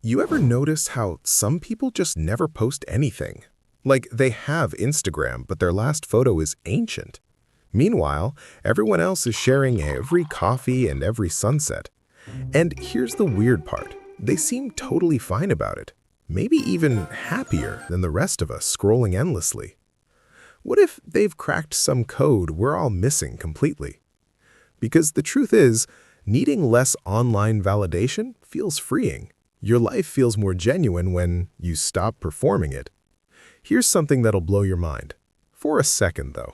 You ever notice how some people just never post anything? Like they have Instagram, but their last photo is ancient. Meanwhile, everyone else is sharing every coffee and every sunset. And here's the weird part. They seem totally fine about it. Maybe even happier than the rest of us scrolling endlessly. What if they've cracked some code we're all missing completely? Because the truth is, needing less online validation feels freeing. Your life feels more genuine when you stop performing it. Here's something that'll blow your mind. For a second, though.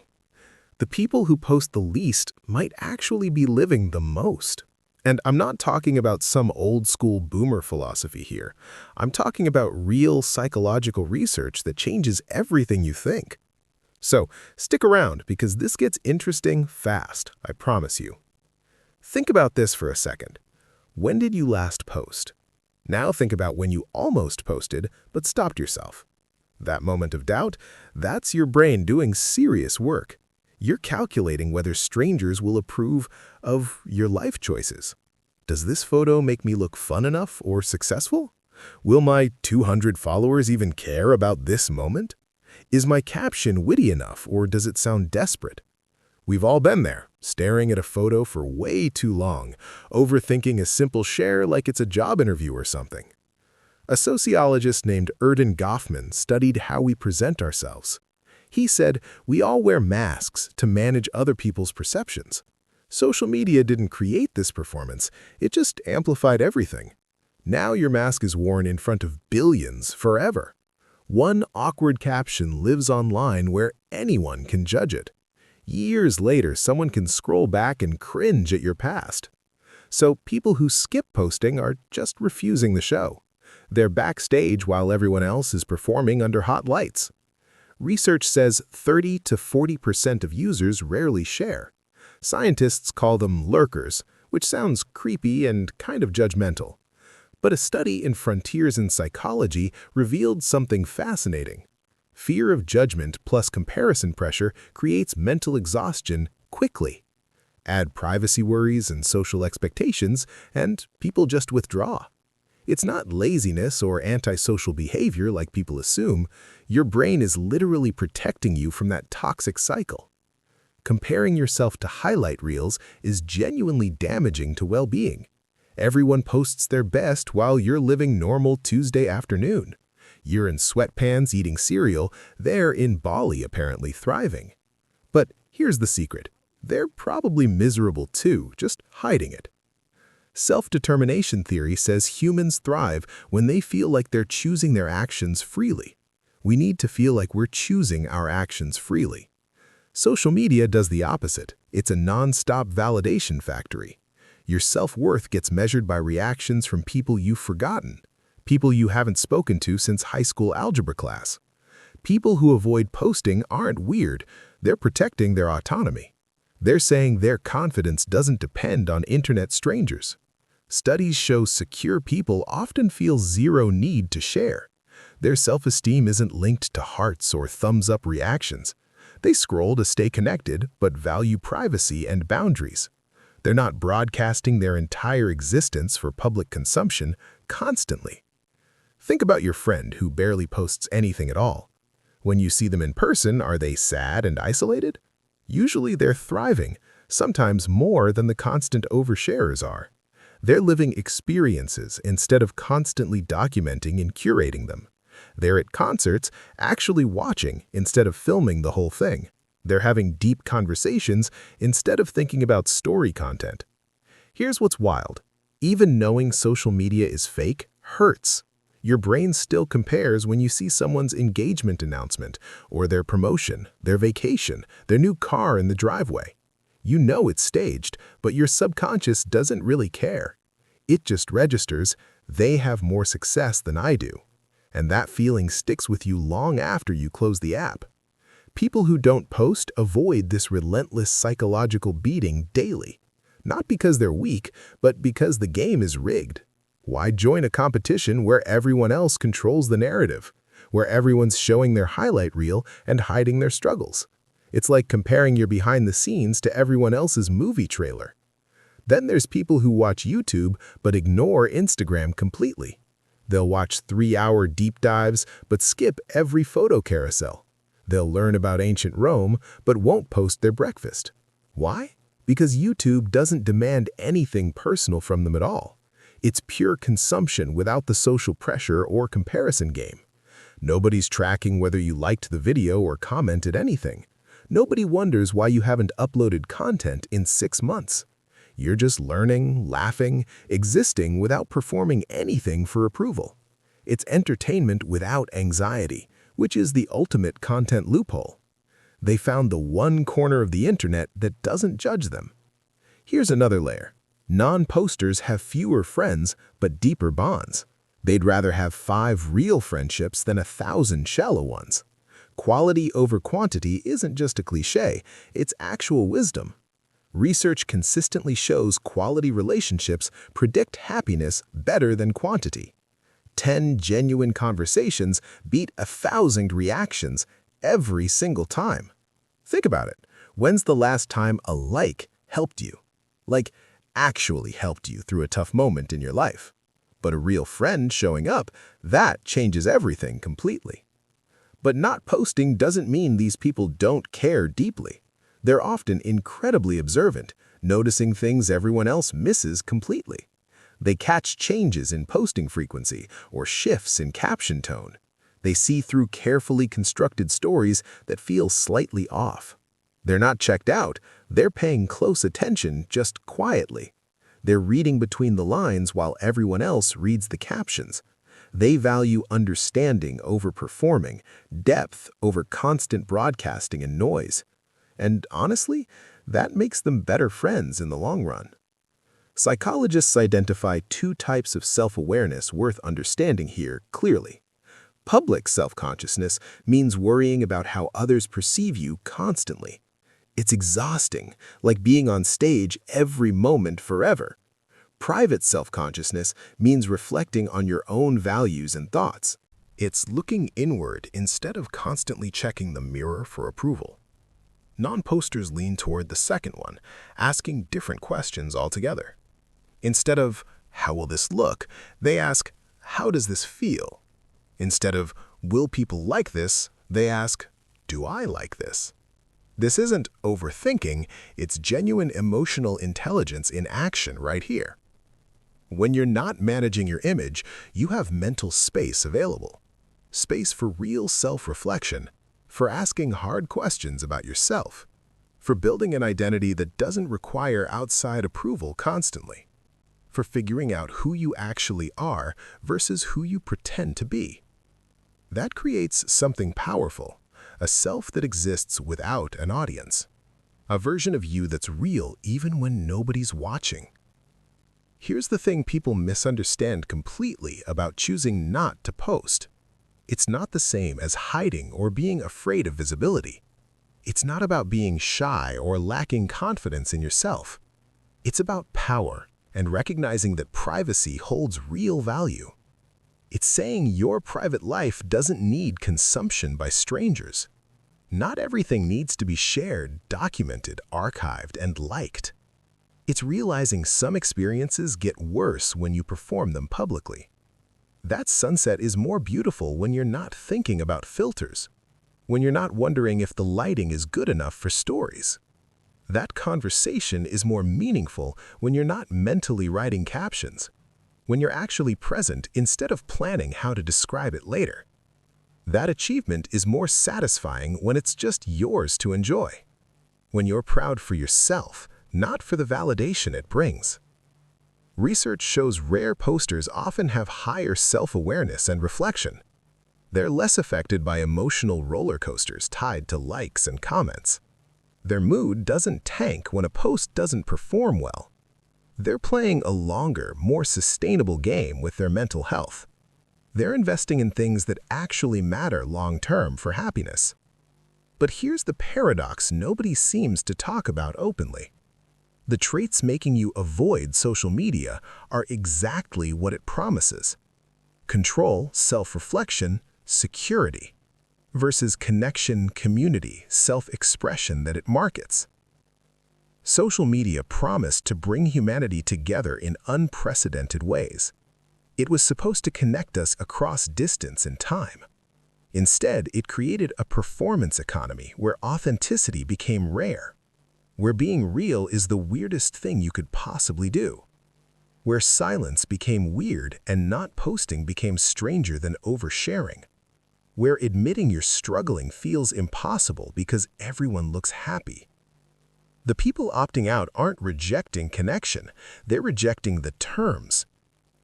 The people who post the least might actually be living the most. And I'm not talking about some old-school boomer philosophy here. I'm talking about real psychological research that changes everything you think. So, stick around because this gets interesting fast, I promise you. Think about this for a second. When did you last post? Now think about when you almost posted but stopped yourself. That moment of doubt, that's your brain doing serious work. You're calculating whether strangers will approve of your life choices. Does this photo make me look fun enough or successful? Will my 200 followers even care about this moment? Is my caption witty enough or does it sound desperate? We've all been there, staring at a photo for way too long, overthinking a simple share like it's a job interview or something. A sociologist named Erden Goffman studied how we present ourselves. He said we all wear masks to manage other people's perceptions. Social media didn't create this performance, it just amplified everything. Now your mask is worn in front of billions forever. One awkward caption lives online where anyone can judge it. Years later, someone can scroll back and cringe at your past. So people who skip posting are just refusing the show. They're backstage while everyone else is performing under hot lights. Research says 30 to 40% of users rarely share. Scientists call them lurkers, which sounds creepy and kind of judgmental. But a study in Frontiers in Psychology revealed something fascinating. Fear of judgment plus comparison pressure creates mental exhaustion quickly. Add privacy worries and social expectations, and people just withdraw. It's not laziness or antisocial behavior like people assume. Your brain is literally protecting you from that toxic cycle. Comparing yourself to highlight reels is genuinely damaging to well-being. Everyone posts their best while you're living normal Tuesday afternoon. You're in sweatpants eating cereal, they're in Bali apparently thriving. But here's the secret. They're probably miserable too, just hiding it. Self-determination theory says humans thrive when they feel like they're choosing their actions freely. We need to feel like we're choosing our actions freely. Social media does the opposite. It's a non-stop validation factory. Your self-worth gets measured by reactions from people you've forgotten. People you haven't spoken to since high school algebra class. People who avoid posting aren't weird, they're protecting their autonomy. They're saying their confidence doesn't depend on internet strangers. Studies show secure people often feel zero need to share. Their self-esteem isn't linked to hearts or thumbs-up reactions. They scroll to stay connected, but value privacy and boundaries. They're not broadcasting their entire existence for public consumption constantly. Think about your friend who barely posts anything at all. When you see them in person, are they sad and isolated? Usually they're thriving, sometimes more than the constant oversharers are. They're living experiences instead of constantly documenting and curating them. They're at concerts, actually watching instead of filming the whole thing. They're having deep conversations instead of thinking about story content. Here's what's wild. Even knowing social media is fake hurts. Your brain still compares when you see someone's engagement announcement, or their promotion, their vacation, their new car in the driveway. You know it's staged, but your subconscious doesn't really care. It just registers, they have more success than I do. And that feeling sticks with you long after you close the app. People who don't post avoid this relentless psychological beating daily. Not because they're weak, but because the game is rigged. Why join a competition where everyone else controls the narrative, where everyone's showing their highlight reel and hiding their struggles? It's like comparing your behind the scenes to everyone else's movie trailer. Then there's people who watch YouTube but ignore Instagram completely. They'll watch 3-hour deep dives but skip every photo carousel. They'll learn about ancient Rome but won't post their breakfast. Why? Because YouTube doesn't demand anything personal from them at all. It's pure consumption without the social pressure or comparison game. Nobody's tracking whether you liked the video or commented anything. Nobody wonders why you haven't uploaded content in 6 months. You're just learning, laughing, existing without performing anything for approval. It's entertainment without anxiety, which is the ultimate content loophole. They found the one corner of the internet that doesn't judge them. Here's another layer. Non-posters have fewer friends but deeper bonds. They'd rather have 5 real friendships than 1,000 shallow ones. Quality over quantity isn't just a cliché, it's actual wisdom. Research consistently shows quality relationships predict happiness better than quantity. 10 genuine conversations beat 1,000 reactions every single time. Think about it. When's the last time a like helped you? Like, actually helped you through a tough moment in your life? But a real friend showing up, that changes everything completely. But not posting doesn't mean these people don't care deeply. They're often incredibly observant, noticing things everyone else misses completely. They catch changes in posting frequency or shifts in caption tone. They see through carefully constructed stories that feel slightly off. They're not checked out, they're paying close attention just quietly. They're reading between the lines while everyone else reads the captions. They value understanding over performing, depth over constant broadcasting and noise. And honestly, that makes them better friends in the long run. Psychologists identify 2 types of self-awareness worth understanding here clearly. Public self-consciousness means worrying about how others perceive you constantly. It's exhausting, like being on stage every moment forever. Private self-consciousness means reflecting on your own values and thoughts. It's looking inward instead of constantly checking the mirror for approval. Non-posters lean toward the second one, asking different questions altogether. Instead of, "How will this look?" they ask, "How does this feel?" Instead of, "Will people like this?" they ask, "Do I like this?" This isn't overthinking, it's genuine emotional intelligence in action right here. When you're not managing your image, you have mental space available. Space for real self-reflection, for asking hard questions about yourself, for building an identity that doesn't require outside approval constantly, for figuring out who you actually are versus who you pretend to be. That creates something powerful, a self that exists without an audience, a version of you that's real even when nobody's watching. Here's the thing people misunderstand completely about choosing not to post. It's not the same as hiding or being afraid of visibility. It's not about being shy or lacking confidence in yourself. It's about power and recognizing that privacy holds real value. It's saying your private life doesn't need consumption by strangers. Not everything needs to be shared, documented, archived, and liked. It's realizing some experiences get worse when you perform them publicly. That sunset is more beautiful when you're not thinking about filters, when you're not wondering if the lighting is good enough for stories. That conversation is more meaningful when you're not mentally writing captions, when you're actually present instead of planning how to describe it later. That achievement is more satisfying when it's just yours to enjoy, when you're proud for yourself, not for the validation it brings. Research shows rare posters often have higher self-awareness and reflection. They're less affected by emotional roller coasters tied to likes and comments. Their mood doesn't tank when a post doesn't perform well. They're playing a longer, more sustainable game with their mental health. They're investing in things that actually matter long-term for happiness. But here's the paradox nobody seems to talk about openly. The traits making you avoid social media are exactly what it promises: control, self-reflection, security, versus connection, community, self-expression that it markets. Social media promised to bring humanity together in unprecedented ways. It was supposed to connect us across distance and time. Instead, it created a performance economy where authenticity became rare, where being real is the weirdest thing you could possibly do, where silence became weird and not posting became stranger than oversharing, where admitting you're struggling feels impossible because everyone looks happy. The people opting out aren't rejecting connection, they're rejecting the terms.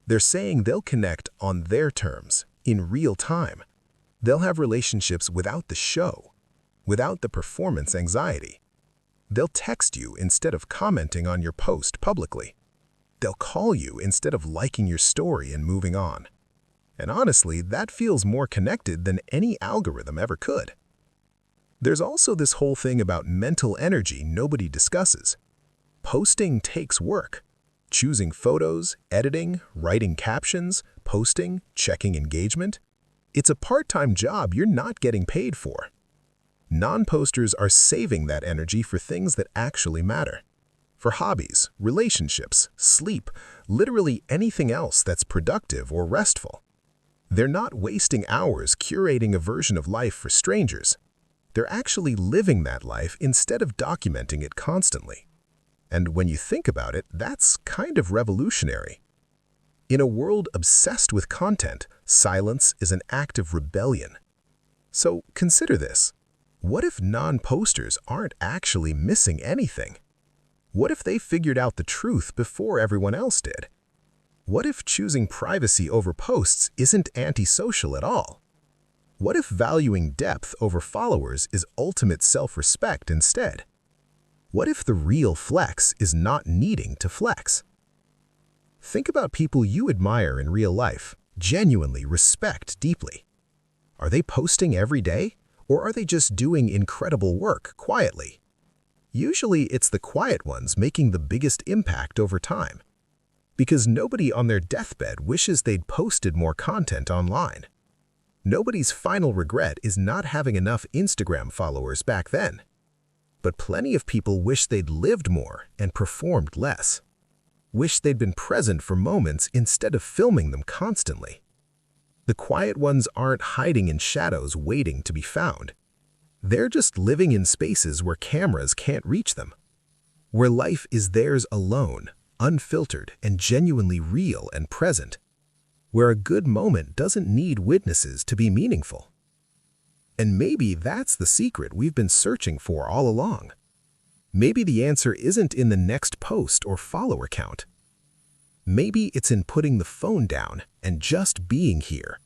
They're saying they'll connect on their terms, in real time. They'll have relationships without the show, without the performance anxiety. They'll text you instead of commenting on your post publicly. They'll call you instead of liking your story and moving on. And honestly, that feels more connected than any algorithm ever could. There's also this whole thing about mental energy nobody discusses. Posting takes work. Choosing photos, editing, writing captions, posting, checking engagement. It's a part-time job you're not getting paid for. Non-posters are saving that energy for things that actually matter. For hobbies, relationships, sleep, literally anything else that's productive or restful. They're not wasting hours curating a version of life for strangers. They're actually living that life instead of documenting it constantly. And when you think about it, that's kind of revolutionary. In a world obsessed with content, silence is an act of rebellion. So consider this. What if non-posters aren't actually missing anything? What if they figured out the truth before everyone else did? What if choosing privacy over posts isn't antisocial at all? What if valuing depth over followers is ultimate self-respect instead? What if the real flex is not needing to flex? Think about people you admire in real life, genuinely respect deeply. Are they posting every day, or are they just doing incredible work quietly? Usually it's the quiet ones making the biggest impact over time. Because nobody on their deathbed wishes they'd posted more content online. Nobody's final regret is not having enough Instagram followers back then. But plenty of people wish they'd lived more and performed less. Wish they'd been present for moments instead of filming them constantly. The quiet ones aren't hiding in shadows waiting to be found. They're just living in spaces where cameras can't reach them. Where life is theirs alone, unfiltered and genuinely real and present. Where a good moment doesn't need witnesses to be meaningful. And maybe that's the secret we've been searching for all along. Maybe the answer isn't in the next post or follower count. Maybe it's in putting the phone down and just being here.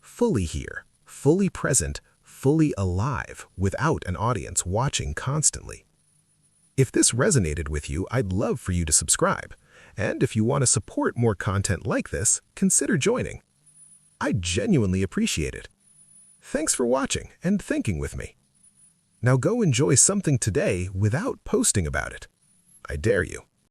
Fully present, fully alive, without an audience watching constantly. If this resonated with you, I'd love for you to subscribe. And if you want to support more content like this, consider joining. I genuinely appreciate it. Thanks for watching and thinking with me. Now go enjoy something today without posting about it. I dare you.